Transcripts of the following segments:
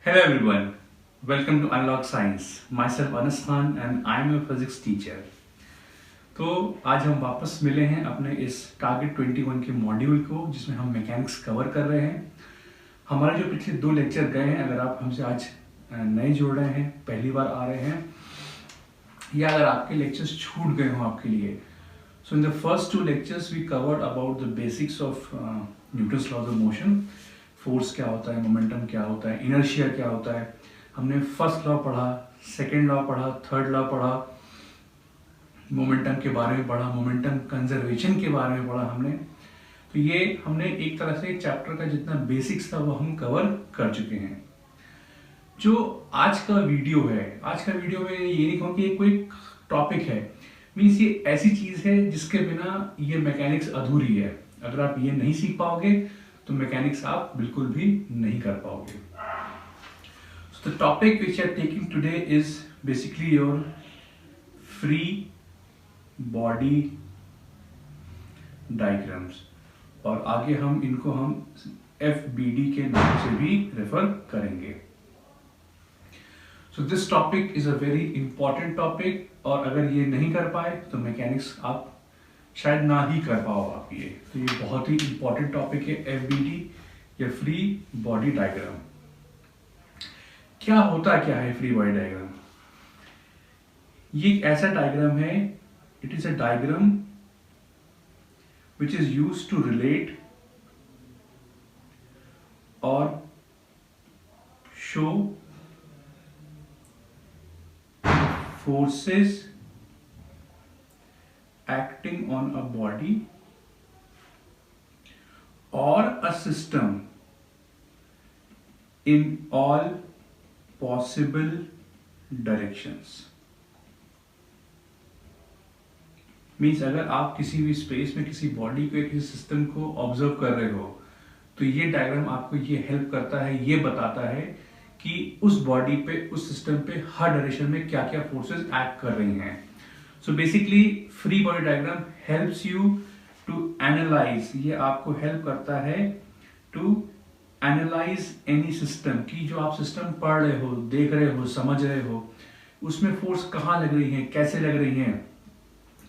Hello everyone, welcome to Unlock Science. Myself Anas Khan and I am a physics teacher. तो आज हम वापस मिले हैं अपने इस टारगेट 21 के मॉड्यूल को जिसमें हम मैकेनिक्स कवर कर रहे हैं। हमारे जो पिछले 2 लेक्चर गए हैं, अगर आप हमसे आज नए जुड़ रहे हैं, पहली बार आ रहे हैं या अगर आपके लेक्चर्स छूट गए हों आपके लिए, so in the first 2 lectures we covered about the basics of Newton's laws of motion. Force क्या होता है, मोमेंटम क्या होता है, इनर्शिया क्या होता है। हमने फर्स्ट लॉ पढ़ा, सेकेंड लॉ पढ़ा, थर्ड लॉ पढ़ा, मोमेंटम के बारे में पढ़ा, मोमेंटम कंजर्वेशन के बारे में पढ़ा हमने। तो ये हमने एक तरह से चैप्टर का जितना बेसिक्स था वो हम कवर कर चुके हैं। जो आज का वीडियो है, आज का वीडियो में ये नहीं कहूँ कि ये कोई टॉपिक है, मीन्स ये ऐसी चीज है जिसके बिना ये मैकेनिक्स अधूरी है। अगर आप ये नहीं सीख पाओगे तो मैकेनिक्स आप बिल्कुल भी नहीं कर पाओगे। So the topic which I am taking today is basically your free body diagrams, और आगे हम इनको हम FBD के नाम से भी रेफर करेंगे। So this topic is a very important topic, और अगर ये नहीं कर पाए तो मैकेनिक्स आप शायद ना ही कर पाओ आप ये। तो ये बहुत ही इंपॉर्टेंट टॉपिक है, FBD या फ्री बॉडी डायग्राम। क्या होता क्या है फ्री बॉडी डायग्राम? ये एक ऐसा डायग्राम है, it is a diagram which is used to relate और show forces acting on a body or a system in all possible directions. Means अगर आप किसी भी स्पेस में किसी बॉडी को, किसी सिस्टम को ऑब्जर्व कर रहे हो तो ये डायग्राम आपको ये हेल्प करता है, ये बताता है कि उस बॉडी पे, उस सिस्टम पे हर डायरेक्शन में क्या क्या फोर्सेस एक्ट कर रही हैं। So basically free body diagram helps you to analyse, ये आपको हेल्प करता है टू एनालाइज एनी सिस्टम की जो आप सिस्टम पढ़ रहे हो, देख रहे हो, समझ रहे हो, उसमें फोर्स कहाँ लग रही है, कैसे लग रही है।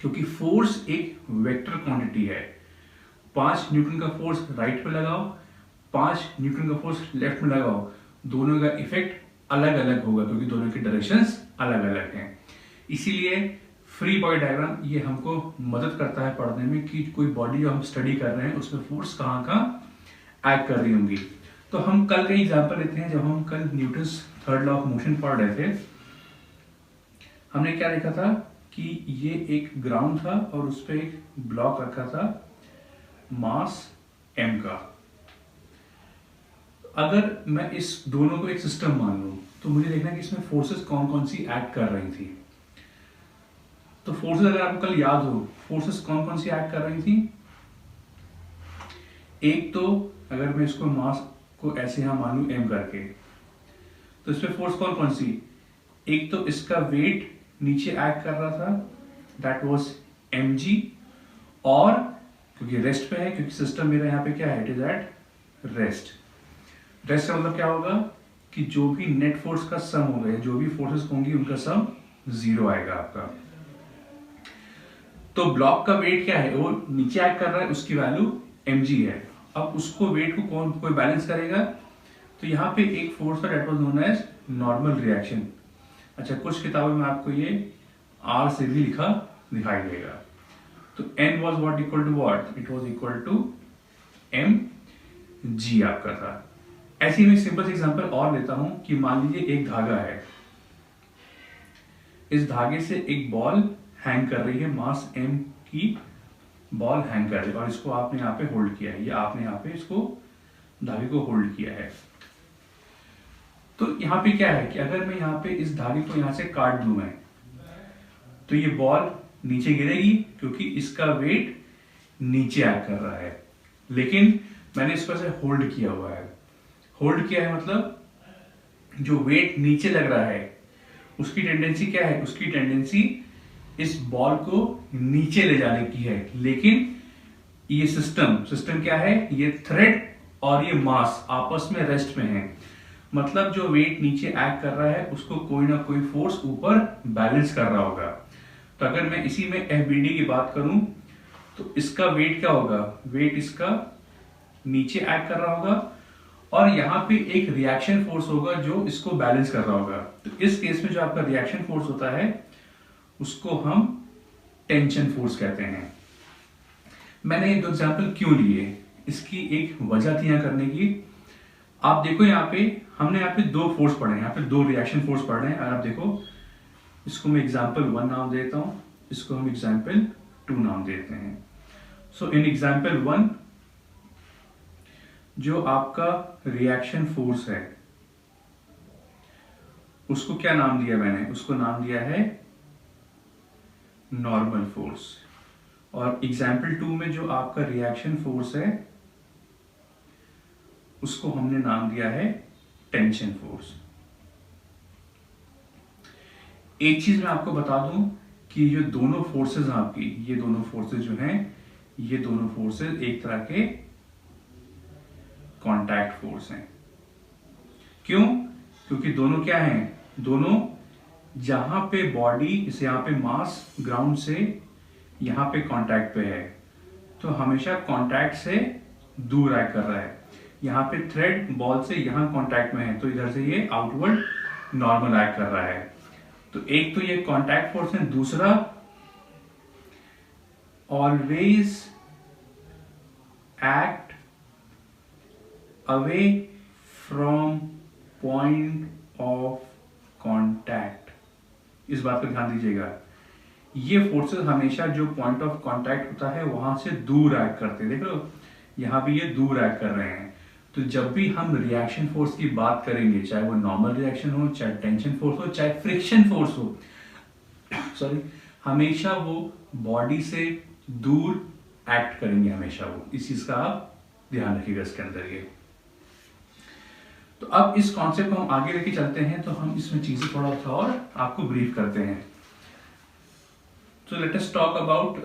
क्योंकि फोर्स एक वेक्टर क्वांटिटी है। 5 न्यूटन का फोर्स राइट पे लगाओ, 5 न्यूटन का फोर्स लेफ्ट में लगाओ, दोनों का इफेक्ट अलग अलग होगा क्योंकि दोनों की डायरेक्शंस अलग अलग हैं। इसीलिए फ्री बॉडी डायग्राम ये हमको मदद करता है पढ़ने में कि कोई बॉडी जो हम स्टडी कर रहे हैं उसमें फोर्स कहाँ कहाँ एक्ट कर रही होंगी। तो हम कल का एग्जांपल लेते हैं। जब हम कल Newton's third law of motion पढ़ रहे थे, हमने क्या देखा था कि ये एक ग्राउंड था और उस पर एक ब्लॉक रखा था मास m का। अगर मैं इस दोनों को एक सिस्टम मान लूं तो मुझे देखना कि इसमें फोर्सेस कौन कौन सी एक्ट कर रही थी। तो फोर्सेस अगर आपको कल याद हो, फोर्सेस कौन कौन सी एक्ट कर रही थी। एक तो अगर मैं इसको मास को ऐसे यहां मान लूं m करके, तो इसमें फोर्स कौन कौन सी, एक तो इसका वेट नीचे एक्ट कर रहा था, दैट वाज mg, और क्योंकि रेस्ट पे है, क्योंकि सिस्टम मेरा यहाँ पे क्या है, it is at rest. Rest का मतलब क्या होगा कि जो भी नेट फोर्स का सम होगा, जो भी फोर्सेस होंगी उनका सम 0 आएगा आपका। तो ब्लॉक का वेट क्या है, वो नीचे एक्ट कर रहा है, उसकी वैल्यू mg है। अब उसको वेट को कौन कोई बैलेंस करेगा, तो यहाँ पे एक फोर्स था that was known as normal reaction. अच्छा, कुछ किताबों में आपको ये r से भी लिखा दिखाई देगा। तो n was what equal to what, it was equal to mg आपका था। ऐसे ही मैं सिंपल सा एग्जांपल और लेता हूं कि मान लीजिए एक धागा है, इस धागे से एक बॉल हैंग कर रही है, मास m की बॉल हैंग कर रही है, और इसको आपने यहाँ पे होल्ड किया है, या आपने यहाँ पे इसको धागे को होल्ड किया है। तो यहाँ पे क्या है कि अगर मैं यहाँ पे इस धागे को यहाँ से काट दूं मैं, तो ये बॉल नीचे गिरेगी क्योंकि इसका वेट नीचे एक्ट कर रहा है। लेकिन मैंने इसको ऐसे होल्ड किया हुआ है। होल्ड किया है मतलब जो वेट नीचे लग रहा है उसकी टेंडेंसी क्या है, उसकी टेंडेंसी इस बॉल को नीचे ले जाने की है। लेकिन ये सिस्टम क्या है, ये थ्रेड और ये मास आपस में रेस्ट में है, मतलब जो वेट नीचे एक्ट कर रहा है उसको कोई ना कोई फोर्स ऊपर बैलेंस कर रहा होगा। तो अगर मैं इसी में एफबीडी की बात करूं तो इसका वेट क्या होगा, वेट इसका नीचे एक्ट कर रहा होगा और यहाँ पे एक रिएक्शन फोर्स होगा जो इसको बैलेंस कर रहा होगा। तो इस केस में जो आपका रिएक्शन फोर्स होता है उसको हम टेंशन फोर्स कहते हैं। मैंने ये दो एग्जाम्पल क्यों लिए, इसकी एक वजह थी यहाँ करने की। आप देखो यहाँ पे हमने यहाँ पे दो फोर्स पढ़े हैं, यहाँ पे दो रिएक्शन फोर्स पढ़ रहे हैं। और आप देखो इसको मैं एग्जाम्पल 1 नाम देता हूं, इसको हम एग्जाम्पल 2 नाम देते हैं। सो इन एग्जाम्पल 1 जो आपका रिएक्शन फोर्स है उसको क्या नाम दिया मैंने, उसको नाम दिया है नॉर्मल फोर्स। और एग्जाम्पल 2 में जो आपका रिएक्शन फोर्स है उसको हमने नाम दिया है टेंशन फोर्स। एक चीज मैं आपको बता दूं कि ये दोनों फोर्सेस आपकी, ये दोनों फोर्सेस जो हैं, ये दोनों फोर्सेस एक तरह के कांटेक्ट फोर्स हैं। क्यों? क्योंकि दोनों क्या हैं, दोनों जहां पे बॉडी इसे यहां पे मास ग्राउंड से यहां पे कांटेक्ट पे है तो हमेशा कांटेक्ट से दूर एक्ट कर रहा है। यहाँ पे थ्रेड बॉल से यहां कांटेक्ट में है तो इधर से ये आउटवर्ड नॉर्मल एक्ट कर रहा है। तो एक तो ये कांटेक्ट फोर्स है, दूसरा always act away from point of contact. इस बात पर ध्यान दीजिएगा, ये फोर्सेस हमेशा जो पॉइंट ऑफ कांटेक्ट होता है वहां से दूर एक्ट करते हैं। देख लो यहां भी ये दूर एक्ट कर रहे हैं। तो जब भी हम रिएक्शन फोर्स की बात करेंगे, चाहे वो नॉर्मल रिएक्शन हो, चाहे टेंशन फोर्स हो, चाहे फ्रिक्शन फोर्स हो, सॉरी, हमेशा वो बॉडी से दूर एक्ट करेंगे हमेशा वो। इस चीज का आप ध्यान रखिएगा इसके अंदर ये। तो अब इस कॉन्सेप्ट को हम आगे लेके चलते हैं तो हम इसमें चीजें थोड़ा सा और आपको ब्रीफ करते हैं। तो late us talk about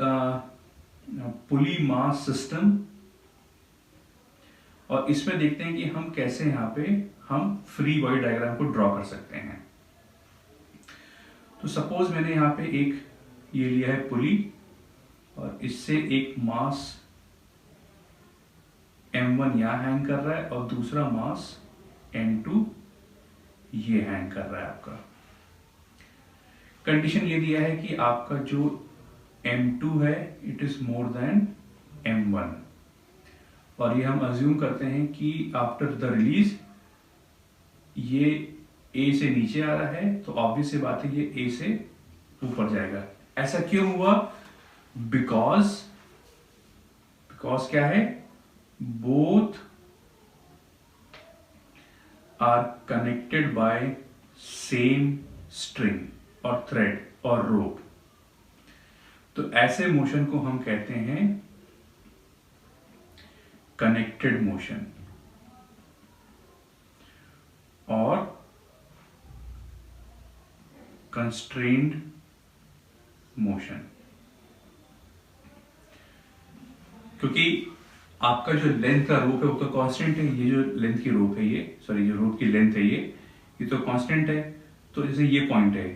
pulley mass system और इसमें देखते हैं कि हम कैसे यहाँ पे हम फ्री बॉडी डायग्राम को ड्रॉ कर सकते हैं। तो सपोज मैंने यहाँ पे एक ये लिया है पुली और इससे एक मास M1 यहाँ हैंग कर रहा है और दूसरा मास M2 ये हैंग कर रहा है। आपका कंडीशन ये दिया है कि आपका जो M2 है it is more than M1 और ये हम अज्यूम करते हैं कि आफ्टर द रिलीज ये ए से नीचे आ रहा है तो ऑब्वियस सी बात है ये ए से ऊपर जाएगा। ऐसा क्यों हुआ? बिकॉज क्या है, both are connected by same string और थ्रेड और रोप। तो ऐसे मोशन को हम कहते हैं कनेक्टेड मोशन और कंस्ट्रेन्ड मोशन। क्योंकि आपका जो लेंथ का रोप है वो तो कांस्टेंट है, ये जो लेंथ की रोप है ये, सॉरी जो रोप की लेंथ है ये तो कांस्टेंट है। तो जैसे ये पॉइंट है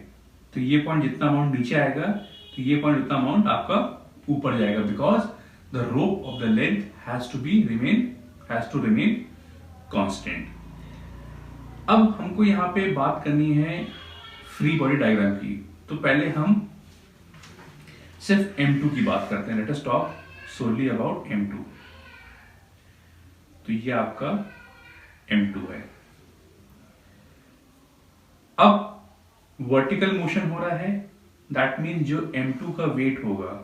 तो ये पॉइंट जितना अमाउंट नीचे आएगा तो ये पॉइंट उतना अमाउंट आपका ऊपर जाएगा, because the rope of the length has to remain constant. अब हमको यहां पे बात करनी है फ्री बॉडी डायग्राम की। तो पहले हम सिर्फ M2 की बात करते हैं। Let us talk solely about M2। तो ये आपका M2 है। अब वर्टिकल मोशन हो रहा है, दैट मीन्स जो M2 का वेट होगा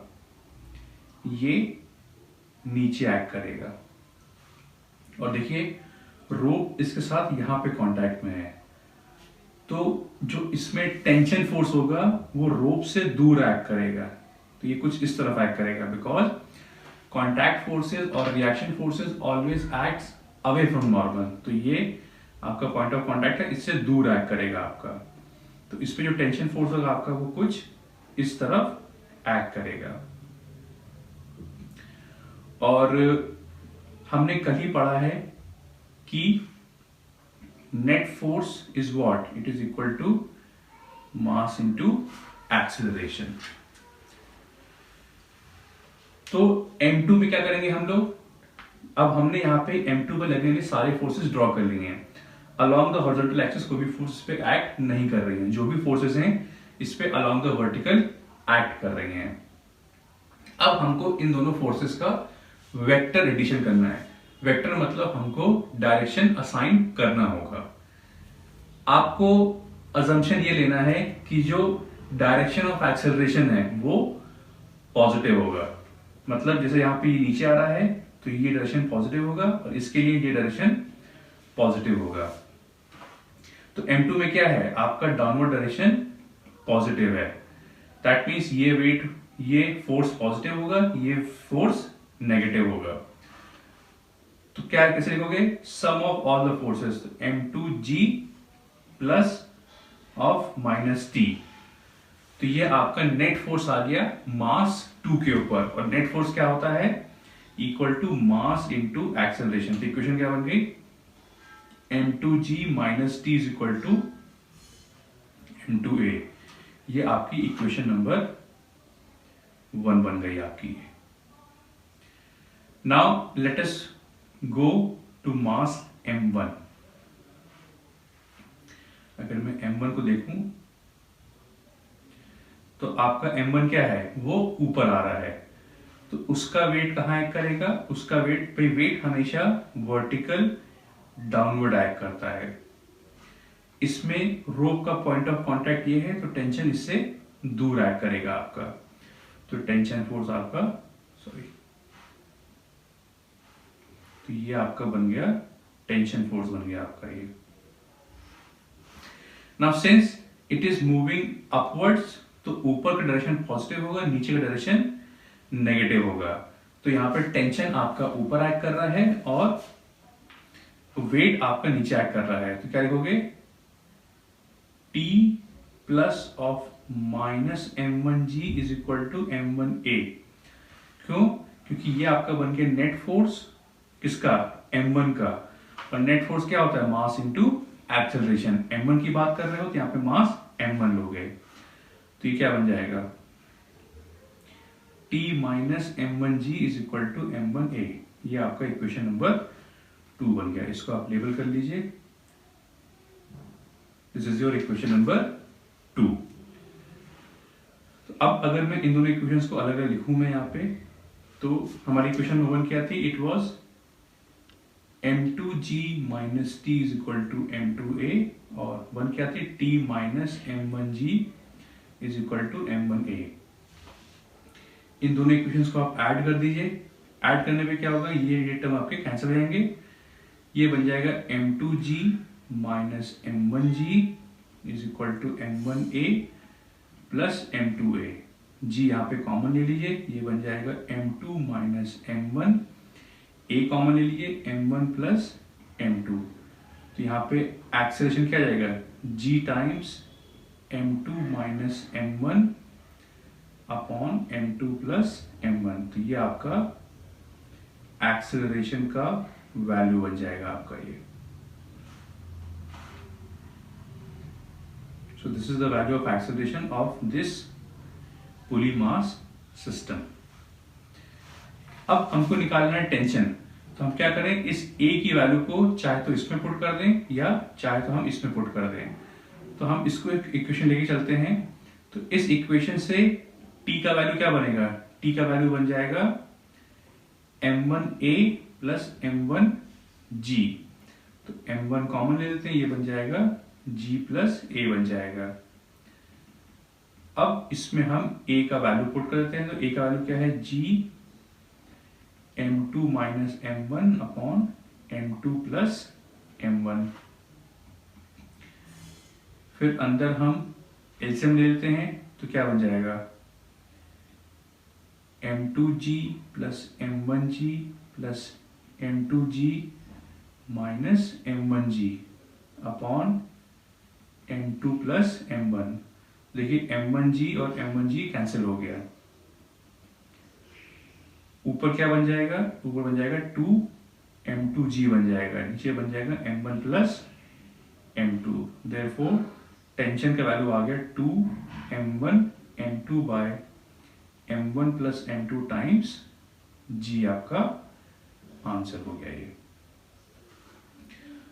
ये नीचे एक्ट करेगा और देखिए रोप इसके साथ यहां पे कांटेक्ट में है तो जो इसमें टेंशन फोर्स होगा वो रोप से दूर एक्ट करेगा। तो ये कुछ इस तरफ एक्ट करेगा बिकॉज कांटेक्ट फोर्सेस और reaction forces always acts away from normal. तो ये आपका पॉइंट ऑफ कांटेक्ट है, इससे दूर एक्ट करेगा आपका। तो इस पे जो टेंशन फोर्स होगा आपका वो कुछ इस तरफ एक्ट करेगा। और हमने कल ही पढ़ा है कि net force is what, it is equal to mass into acceleration. तो M2 में क्या करेंगे हम लोग, अब हमने यहाँ पे M2 पे लगने वाले सारे फोर्सेस ड्रॉ कर लिए हैं। अलोंग द हॉरिजॉन्टल एक्सिस कोई भी फोर्स पे एक्ट नहीं कर रही हैं, जो भी फोर्सेस हैं इस पे अलोंग द वर्टिकल एक्ट कर रही हैं। अब हमको इन दोनों फोर्सेस का वेक्टर एडिशन करना है। वेक्टर मतलब हमको डायरेक्शन असाइन करना होगा। आपको अजम्पशन ये लेना है कि जो डायरेक्शन ऑफ एक्सेलरेशन है वो पॉजिटिव होगा। मतलब जैसे यहाँ पे नीचे आ रहा है तो ये डायरेक्शन पॉजिटिव होगा और इसके लिए ये डायरेक्शन पॉजिटिव होगा। तो M2 में क्या है, आपका डाउनवर्ड डायरेक्शन पॉजिटिव है। दैट मीन्स ये वेट, ये फोर्स पॉजिटिव होगा, ये फोर्स नेगेटिव होगा। तो क्या कैसे लिखोगे, sum of all the forces, M2G plus of minus T। तो ये आपका नेट फोर्स आ गया मास 2 के ऊपर, और नेट फोर्स क्या होता है, equal to mass into acceleration. तो इक्वेशन क्या बन गई, M2G minus T is equal to M2A। ये आपकी इक्वेशन नंबर 1 बन गई आपकी। Now let us go to mass M1। अगर मैं M1 को देखूं तो आपका M1 क्या है, वो ऊपर आ रहा है, तो उसका वेट कहां एक्ट करेगा, उसका वेट हमेशा वर्टिकल डाउनवर्ड एक्ट करता है। इसमें रोप का पॉइंट ऑफ कांटेक्ट ये है, तो टेंशन इससे दूर एक्ट करेगा आपका। तो टेंशन फोर्स आपका, तो ये आपका बन गया टेंशन फोर्स बन गया आपका ये। Now since it is moving upwards, तो ऊपर का डायरेक्शन पॉजिटिव होगा, नीचे का डायरेक्शन नेगेटिव होगा। तो यहां पर टेंशन आपका ऊपर एक्ट कर रहा है और वेट आपका नीचे एक्ट कर रहा है। तो क्या लिखोगे, T plus of minus M1G is equal to M1A। क्यों, क्योंकि ये आपका बन गया नेट फोर्स किसका, M1 का, और नेट फोर्स क्या होता है, मास इनटू एक्सेलरेशन। M1 की बात कर रहे हो तो यहाँ पे मास M1 लोगे, तो ये क्या बन जाएगा, T minus M1G is equal to M1A। ये आपका इक्वेशन नंबर 2 बन गया। इसको आप लेबल कर लीजिए, this is your equation number 2। तो अब अगर मैं इन दोनों इक्वेशंस को अलग अलग लिखूं मैं यहाँ पे, तो हमारी इक्वेशन नंबर 1 क्या थी, it was M2G minus T is equal to M2A, और 1 क्या थी, T minus M1G is equal to M1A। इन दोनों इक्वेशंस को आप ऐड कर दीजिए। ऐड करने पे क्या होगा, ये टर्म आपके कैंसिल हो जाएंगे। ये बन जाएगा M2G minus M1G is equal to M1A plus M2A। G यहाँ पे कॉमन ले लीजिए, ये बन जाएगा M2 minus M1, A common ले लीजिए, M1 प्लस M2। तो यहाँ पे एक्सेलरेशन क्या जाएगा, G times M2 minus M1 upon M2 plus M1। तो ये आपका एक्सेलरेशन का वैल्यू बन जाएगा आपका ये। So this is the value of acceleration of this pulley mass system. अब हमको निकालना है टेंशन, तो हम क्या करें, इस A की वैल्यू को चाहे तो इसमें पुट कर दें या चाहे तो हम इसमें पुट कर दें। तो हम इसको एक इक्वेशन लेके चलते हैं। तो इस इक्वेशन से T का वैल्यू क्या बनेगा, T का वैल्यू बन जाएगा M1A प्लस M1G। तो M1 कॉमन ले लेते हैं, ये बन जाएगा G प्लस A बन जाएगा। अब इसमें हम A का वैल्यू पुट कर देते हैं। तो A का वैल्यू क्या है, G M2 minus M1 upon M2 plus M1। फिर अंदर हम एलसीएम ले लेते हैं, तो क्या बन जाएगा, M2G plus M1G plus M2G minus M1G upon M2 plus M1। देखिए M1G और M1G कैंसिल हो गया। ऊपर क्या बन जाएगा, ऊपर बन जाएगा 2 M2G बन जाएगा, नीचे बन जाएगा M1 plus m2, therefore tension का वैल्यू आ गया 2m1 m2 by m1 plus m2 times g, आपका आंसर हो गया ये।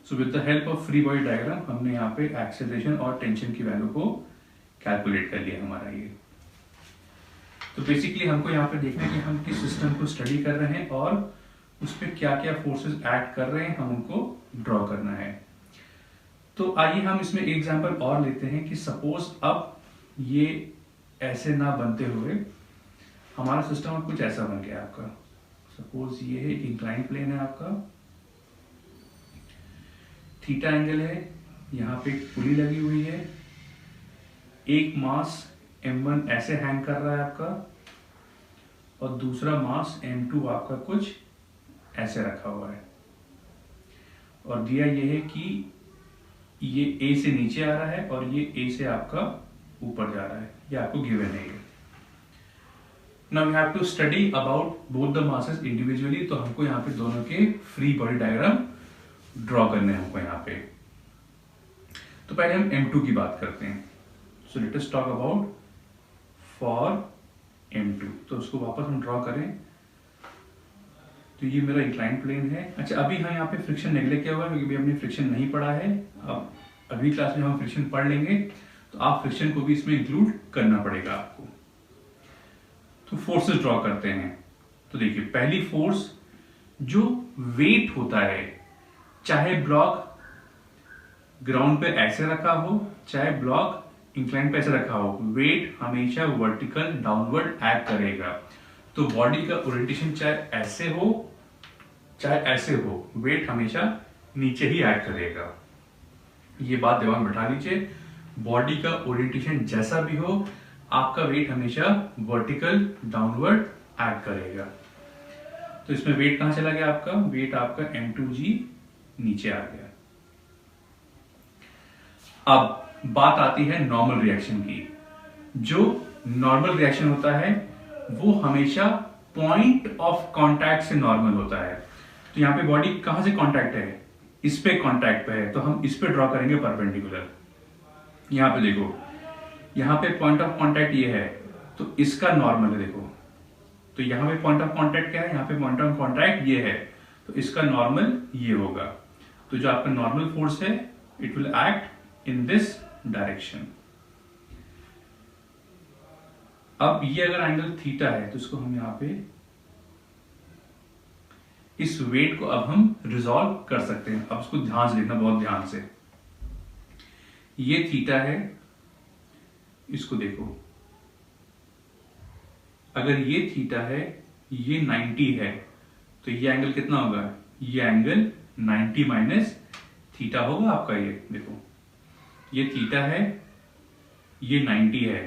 So with the help of free body diagram हमने यहाँ पे एक्सेलरेशन और टेंशन की वैल्यू को कैलकुलेट कर लिया हमारा ये। तो बेसिकली हमको यहाँ पे देखना है कि हम किस सिस्टम को स्टडी कर रहे हैं और उस पर क्या क्या फोर्सेस एक्ट कर रहे हैं, हम उनको ड्रॉ करना है। तो आइए हम इसमें एक एग्जांपल और लेते हैं कि सपोज अब ये ऐसे ना बनते हुए हमारा सिस्टम अब कुछ ऐसा बन गया आपका। सपोज ये है एक इंक्लाइन प्लेन है आपका, थीटा एंगल है, यहाँ पे एक पुली लगी हुई है, एक मास m1 ऐसे हैंग कर रहा है आपका और दूसरा मास m2 आपका कुछ ऐसे रखा हुआ है, और दिया ये है कि ये A से नीचे आ रहा है और ये A से आपका ऊपर जा रहा है, ये आपको गिवन है ये। Now we have to study about both the masses individually, तो हमको यहाँ पे दोनों के फ्री बॉडी डायग्राम ड्रॉ करने हैं हमको यहाँ पे। तो पहले हम m2 की बात करते हैं। So let us talk about for m2। तो उसको वापस हम ड्रॉ करें। तो ये मेरा इंक्लाइन प्लेन है। अच्छा, अभी हम यहाँ पे फ्रिक्शन नेगलेक्ट किया हुआ है क्योंकि हमने फ्रिक्शन नहीं पढ़ा है। अब अगली क्लास में हम फ्रिक्शन पढ़ लेंगे, तो आप फ्रिक्शन को भी इसमें इंक्लूड करना पड़ेगा आपको। तो फोर्सेस ड्रॉ करते हैं। तो देखिए, पहली फोर्स जो वेट होता है, चाहे ब्लॉक ग्राउंड पे ऐसे रखा हो, चाहे ब्लॉक इंक्लाइन पे ऐसे रखा हो, वेट हमेशा वर्टिकल डाउनवर्ड एक्ट करेगा। तो बॉडी का ओरिएंटेशन चाहे ऐसे हो चाहे ऐसे हो, वेट हमेशा नीचे ही एक्ट करेगा। ये बात दिमाग में बैठा लीजिए, बॉडी का ओरिएंटेशन जैसा भी हो, आपका वेट हमेशा वर्टिकल डाउनवर्ड एक्ट करेगा। तो इसमें वेट कहां चला गया आपका? वेट आपका m2g नीचे आ गया। अब बात आती है नॉर्मल रिएक्शन की। जो नॉर्मल रिएक्शन होता है वो हमेशा पॉइंट ऑफ कांटेक्ट से नॉर्मल होता है। तो यहाँ पे बॉडी कहां से कांटेक्ट है? इस पे कांटेक्ट पे है, तो हम इस पे ड्रॉ करेंगे परपेंडिकुलर। यहाँ पे देखो, यहाँ पे पॉइंट ऑफ कांटेक्ट ये है, तो इसका नॉर्मल है देखो। तो यहाँ पे पॉइंट ऑफ कांटेक्ट क्या है? यहाँ पे पॉइंट ऑफ कांटेक्ट ये है, तो इसका नॉर्मल ये होगा। तो जो आपका नॉर्मल फोर्स है, it will act in this direction. अब ये अगर एंगल थीटा है, तो इसको हम यहाँ पे इस वेट को अब हम रिजॉल्व कर सकते हैं। अब इसको ध्यान से देखना, बहुत ध्यान से। ये थीटा है, इसको देखो, अगर ये थीटा है, ये 90 है, तो ये एंगल कितना होगा? ये एंगल 90 माइनस थीटा होगा आपका। ये देखो, ये थीटा है, ये 90 है,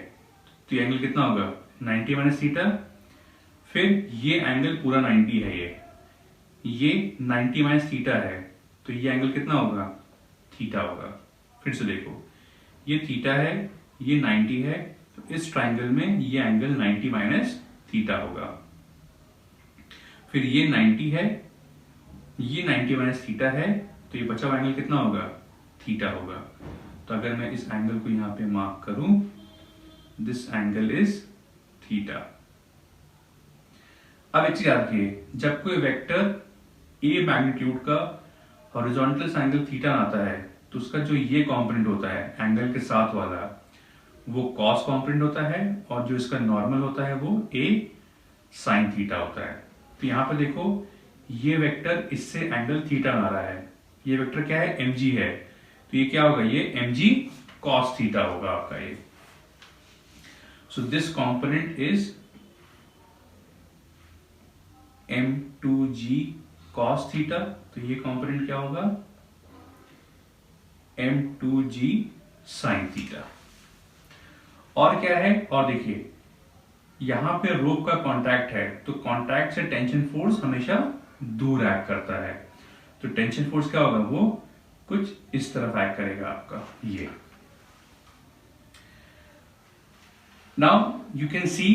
तो ये एंगल कितना होगा? 90 माइनस थीटा। फिर ये एंगल पूरा 90 है, ये 90 माइनस थीटा है, तो ये एंगल कितना होगा? थीटा होगा। फिर से देखो, ये थीटा है, ये 90 है, तो इस ट्राइंगल में ये एंगल 90 माइनस थीटा होगा। फिर ये 90 है, ये 90 माइनस थीटा है, तो ये बचा हुआ एंगल कितना होगा? थीटा होगा। तो अगर मैं इस एंगल को यहां पे मार्क करूं, दिस एंगल इज थीटा। अब एक चीज याद रखिए, जब कोई वेक्टर ए मैग्नीट्यूड का हॉरिजॉन्टल एंगल थीटा आता है, तो उसका जो ये कंपोनेंट होता है एंगल के साथ वाला, वो कॉस कंपोनेंट होता है, और जो इसका नॉर्मल होता है वो ए साइन थीटा होता है। तो यहां पे देखो, ये वेक्टर इससे एंगल थीटा आ रहा है, ये वेक्टर क्या है? mg है, तो ये क्या होगा? ये mg cos थीटा होगा आपका ये। So this component is m2g cos theta. तो ये कंपोनेंट क्या होगा? m2g sin theta. और क्या है? और देखिए, यहां पे रोप का कांटेक्ट है, तो कांटेक्ट से टेंशन फोर्स हमेशा दूर एक्ट करता है। तो टेंशन फोर्स क्या होगा? वो कुछ इस तरफ एक्ट करेगा आपका ये। नाउ यू कैन सी,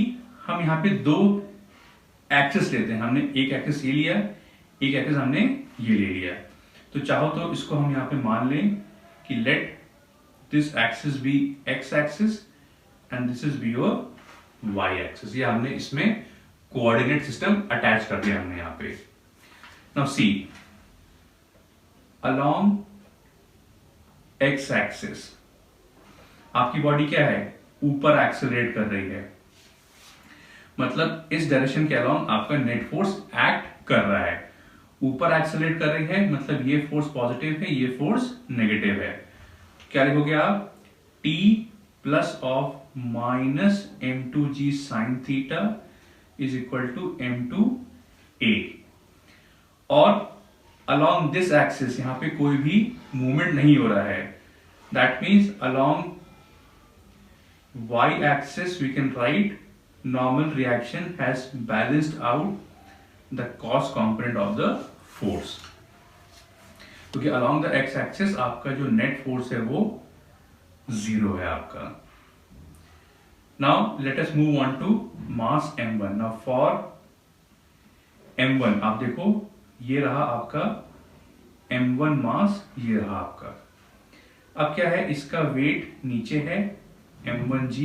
हम यहां पे दो एक्सिस लेते हैं। हमने एक एक्सिस ये लिया, एक एक्सिस हमने ये ले लिया। तो चाहो तो इसको हम यहां पे मान लें कि let this axis be x axis and this is be your y axis. ये हमने इसमें कोऑर्डिनेट सिस्टम अटैच कर दिया हमने यहां पे। Now see along x axis आपकी बॉडी क्या है, ऊपर एक्सेलरेट कर रही है, मतलब इस डायरेक्शन के अलोंग आपका नेट फोर्स एक्ट कर रहा है। ऊपर एक्सेलरेट कर रही है मतलब ये फोर्स पॉजिटिव है, ये फोर्स नेगेटिव है। क्या लिखोगे आप, T plus of minus m2g sine theta is equal to m2a। और अलोंग दिस एक्सिस यहां पे कोई भी मूवमेंट नहीं हो रहा है, that means along y axis we can write normal reaction has balanced out the cos component of the force, क्योंकि along the x axis आपका जो net force है वो 0 है आपका। Now let us move on to mass m1। Now for m1 आप देखो ये रहा आपका m1 मास, ये रहा आपका। अब क्या है, इसका वेट नीचे है m1g,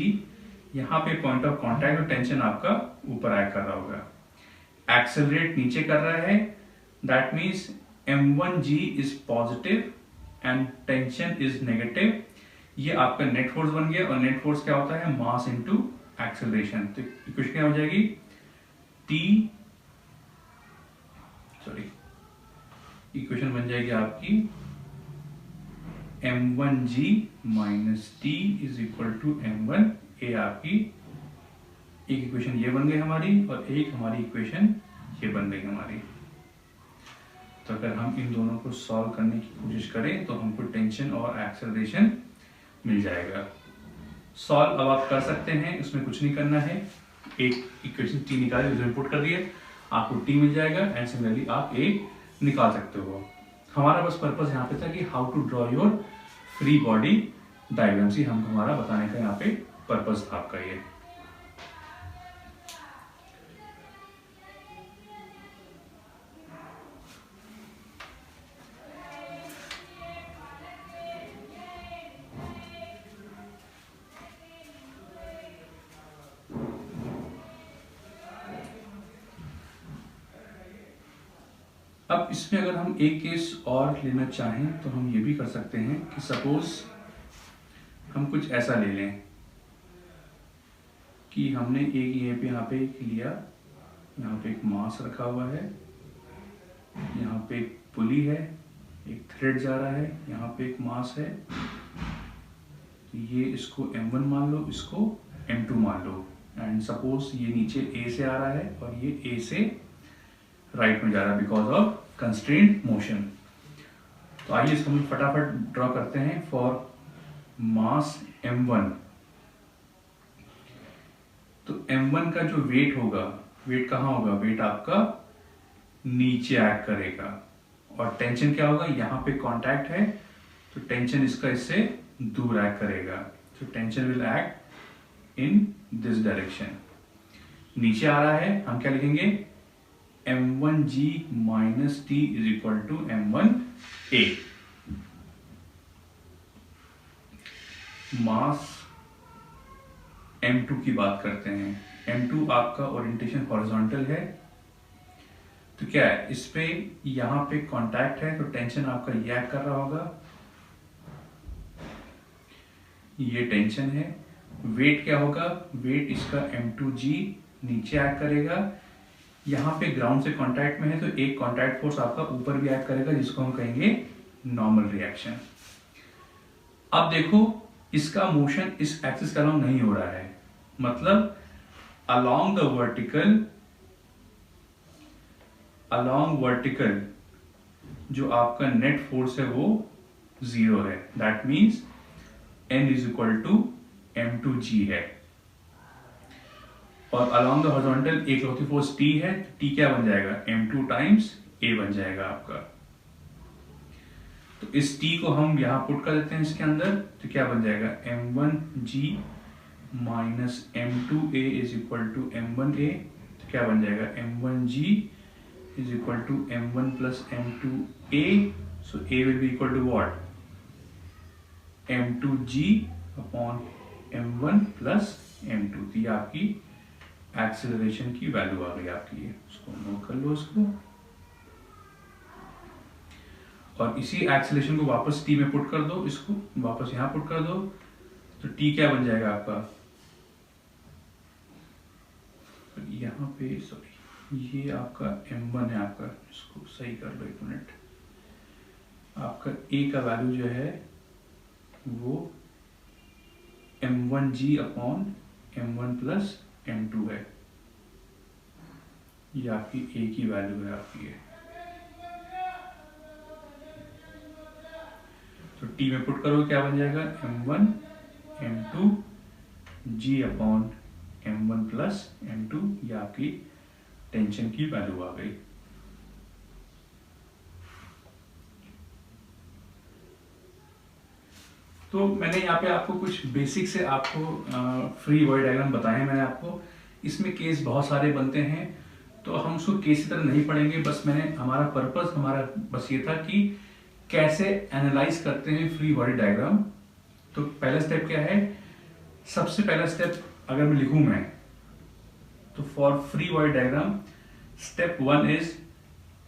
यहां पे पॉइंट ऑफ कांटेक्ट और टेंशन आपका ऊपर आया कर रहा होगा। एक्सेलरेट नीचे कर रहा है, that means m1g is positive and tension is negative. ये आपका नेट फोर्स बन गया, और नेट फोर्स क्या होता है, मास इनटू एक्सेलरेशन। तो इक्वेशन क्या हो जाएगी, इक्वेशन बन जाएगी आपकी m1g minus t is equal to m1a। आपकी एक इक्वेशन ये बन गई हमारी, और एक हमारी इक्वेशन ये बन गई हमारी। तो अगर हम इन दोनों को सॉल्व करने की कोशिश करें तो हमको टेंशन और एक्सेलरेशन मिल जाएगा। सॉल्व अब आप कर सकते हैं, उसमें कुछ नहीं करना है। एक इक्वेशन t निकाले, उसमें पुट कर दिए, आपको t मिल जाएगा, एंड सिमिलरली आप a निकाल सकते हो। हमारा बस पर्पस यहाँ पे था कि how to draw your free body diagram, ही हम हमारा बताने का यहाँ पे पर्पस था आपका ये। अब इसमें अगर हम एक केस और लेना चाहें तो हम ये भी कर सकते हैं कि सपोज हम कुछ ऐसा ले लें कि हमने एक यहाँ पे एक लिया, यहाँ पे एक मास रखा हुआ है, यहाँ पे एक पुली है, एक थ्रेड जा रहा है, यहाँ पे एक मास है, ये इसको m1 मान लो, इसको m2 मान लो, एंड सपोज ये नीचे a से आ रहा है और ये a से राइट में जा रहा है बिकॉज ऑफ कंस्ट्रेंट मोशन। तो आइए इसको हम फटाफट ड्रॉ करते हैं। फॉर मास m1, तो m1 का जो वेट होगा, वेट कहाँ होगा, वेट आपका नीचे एक्ट करेगा, और टेंशन क्या होगा, यहाँ पे कांटेक्ट है तो टेंशन इसका इससे दूर एक्ट करेगा। तो tension will act in this direction. नीचे आ रहा है, हम क्या लिखेंगे, m1g minus t is equal to m1a। Mass m2 की बात करते हैं। m2 आपका ओरिएंटेशन हॉरिजॉन्टल है, तो क्या है, इस पे यहां पे कांटेक्ट है तो टेंशन आपका ये एक्ट कर रहा होगा, ये टेंशन है। वेट क्या होगा, वेट इसका m2g नीचे एक्ट करेगा, यहाँ पे ग्राउंड से कांटेक्ट में है तो एक कांटेक्ट फोर्स आपका ऊपर भी एक्ट करेगा जिसको हम कहेंगे नॉर्मल रिएक्शन। अब देखो इसका मोशन इस एक्सिस के अलोंग नहीं हो रहा है, मतलब अलोंग वर्टिकल जो आपका नेट फोर्स है वो 0 है, that means n is equal to m2g है। और अलोंग द हॉरिजॉन्टल एक लौती फोर्स t है, t क्या बन जाएगा, m2 टाइम्स a बन जाएगा आपका। तो इस t को हम यहां पुट कर देते हैं इसके अंदर, तो क्या बन जाएगा, m1g minus m2a is equal to m1a। तो क्या बन जाएगा, m1g is equal to m1 plus m2a। So a will be equal to what, m2g upon m1 plus m2। तो ये आपकी एक्सेलरेशन की वैल्यू आ गई आपकी। ये उसको नोट कर लो इसको, और इसी एक्सेलरेशन को वापस t में पुट कर दो, इसको वापस यहाँ पुट कर दो, तो t क्या बन जाएगा आपका, यहाँ पे सॉरी ये आपका m1 है आपका, इसको सही कर लो एक मिनट। आपका a का वैल्यू जो है वो m1g upon m1 plus m2 है। ये आपकी a की वैल्यू है आपकी है। तो t में पुट करो क्या बन जाएगा, m1 m2 g upon m1 plus m2। ये आपकी टेंशन की वैल्यू आ गई। तो मैंने यहाँ पे आपको कुछ बेसिक से आपको फ्री बॉडी डायग्राम बताए हैं मैंने आपको। इसमें केस बहुत सारे बनते हैं, तो हम उसको केस की तरह नहीं पढ़ेंगे। बस हमारा पर्पस बस ये था कि कैसे एनालाइज करते हैं फ्री बॉडी डायग्राम। तो पहला स्टेप क्या है, सबसे पहला स्टेप अगर मैं लिखूं मैं, तो for free body diagram step 1 is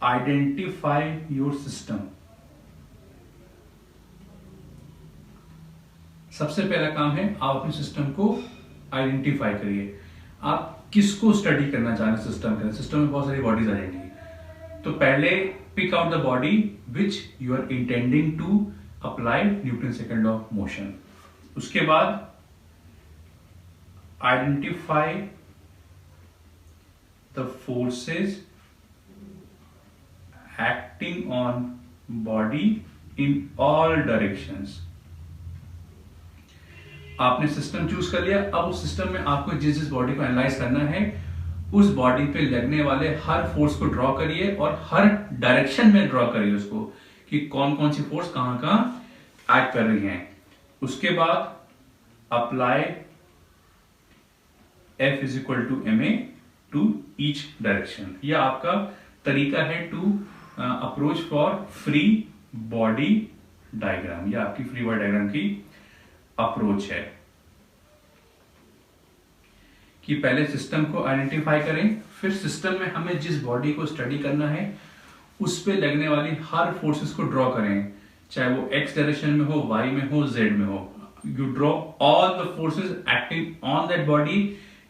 identify your system. सबसे पहला काम है आप अपने सिस्टम को आइडेंटिफाई करिए। आप किसको स्टडी करना चाह रहे हैं सिस्टम के अंदर। सिस्टम में बहुत सारी बॉडीज आ जाएंगी, तो पहले pick out the body which you are intending to apply Newton second of motion. उसके बाद identify the forces acting on body in all directions. आपने सिस्टम चूज कर लिया, अब उस सिस्टम में आपको जिस बॉडी को एनालाइज करना है उस बॉडी पे लगने वाले हर फोर्स को ड्रॉ करिए और हर डायरेक्शन में ड्रॉ करिए उसको, कि कौन कौन सी फोर्स कहां कहां एक्ट कर रही हैं। उसके बाद apply F is equal to ma to each direction. यह आपका तरीका है to approach for free body diagram. यह आपकी फ्री बॉडी डायग्राम की अप्रोच है कि पहले सिस्टम को आइडेंटिफाई करें, फिर सिस्टम में हमें जिस बॉडी को स्टडी करना है उस पे लगने वाली हर फोर्सेस को ड्रॉ करें, चाहे वो x डायरेक्शन में हो, y में हो, z में हो। You draw all the forces acting on that body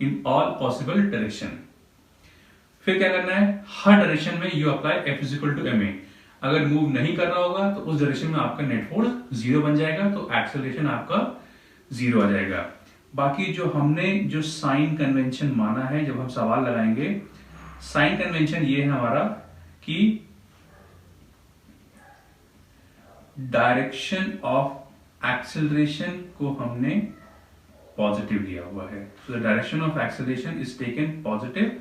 in all possible direction. फिर क्या करना है, हर डायरेक्शन में you apply F is equal to ma। अगर मूव नहीं कर रहा होगा तो उस डायरेक्शन में आपका नेट फोर्स 0 बन जाएगा, तो एक्सेलरेशन आपका 0 आ जाएगा। बाकी जो हमने जो साइन कन्वेंशन माना है, जब हम सवाल लगाएंगे, साइन कन्वेंशन ये है हमारा कि डायरेक्शन ऑफ एक्सेलरेशन को हमने पॉजिटिव लिया हुआ है। So the direction of acceleration is taken positive.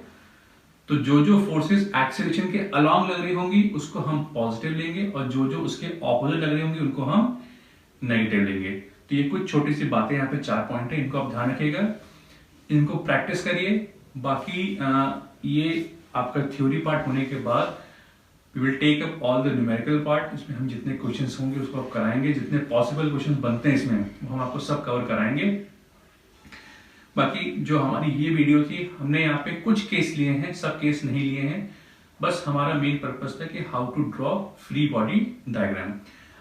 तो जो जो फोर्सेस एक्सेलरेशन के अलोंग लग रही होंगी उसको हम पॉजिटिव लेंगे, और जो जो उसके ऑपोजिट लग रही होंगी उनको हम नेगेटिव लेंगे। तो ये कुछ छोटी सी बातें, यहाँ पे 4 पॉइंट है, इनको आप ध्यान रखिएगा, इनको प्रैक्टिस करिए। बाकी ये आपका थ्योरी पार्ट होने के बाद we will take up all the numerical part. इसमें हम जितने क्वेश्चंस होंगे उसको आप कराएंगे, जितने पॉसिबल क्वेश्चंस बनते हैं इसमें वो हम आपको सब कवर कराएंगे। बाकी जो हमारी ये वीडियो थी, हमने यहाँ पे कुछ केस लिए हैं, सब केस नहीं लिए हैं। बस हमारा मेन पर्पस था कि how to draw free body diagram.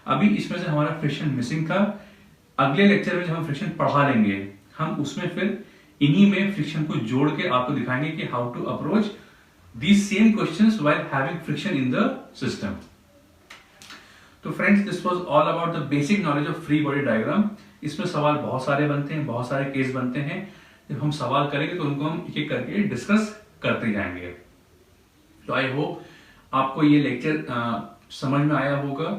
अभी इसमें से हमारा फ्रिक्शन मिसिंग था। अगले लेक्चर में जब हम फ्रिक्शन पढ़ा लेंगे, हम उसमें फिर इन्हीं में फ्रिक्शन को जोड़ के आपको दिखाएंगे कि how to approach these same questions while having friction in the system. तो friends, this was all about the basic knowledge of free body diagram. इसमें सवाल बहुत सारे बनते हैं, बहुत सारे केस बनते हैं। जब हम सवाल करेंगे तो उनको हम एक एक करके डिस्कस करते जाएंगे। तो आई होप आपको ये लेक्चर समझ में आया होगा।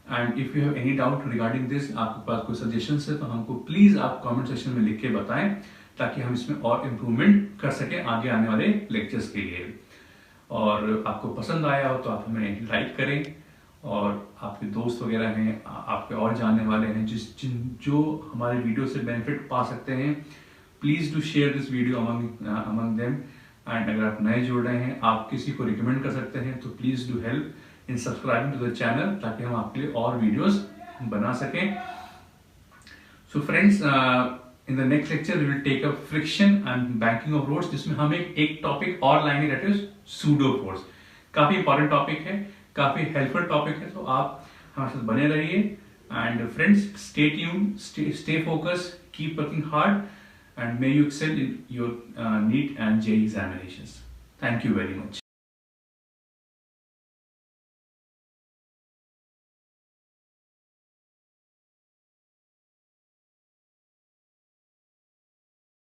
And if you have any doubt regarding this, आपके पास कोई सजेशन है तो हमको प्लीज आप कमेंट सेक्शन में लिख के बताएं, ताकि हम इसमें और इम्प्रूवमेंट कर सकें आगे आने वाले लेक्चर्स के लिए। और आपको पसंद आया हो तो आप हमें लाइक करें, और आपके दोस्त वगैरह हैं, आपके और जानने वाले हैं जो हमारे वीडियो से बेनिफिट पा सकते हैं, please do share this video among them. And अगर आप नए जुड़ रहे हैं, आप किसी को रिकमेंड कर सकते हैं, तो please do help in subscribing to the channel, ताकि हम आपके लिए और वीडियोस बना सकें। So friends, in the next lecture we will take up friction and banking of roads, जिसमें हम एक टॉपिक और लाएंगे, दैट इज सूडो फोर्स। काफी इंपॉर्टेंट टॉपिक है, काफी हेल्पफुल टॉपिक है, तो आप हमारे साथ बने रहिए। And friends, stay tune, stay focus, keep working hard, and may you excel in your NEET and JEE examinations. Thank you very much.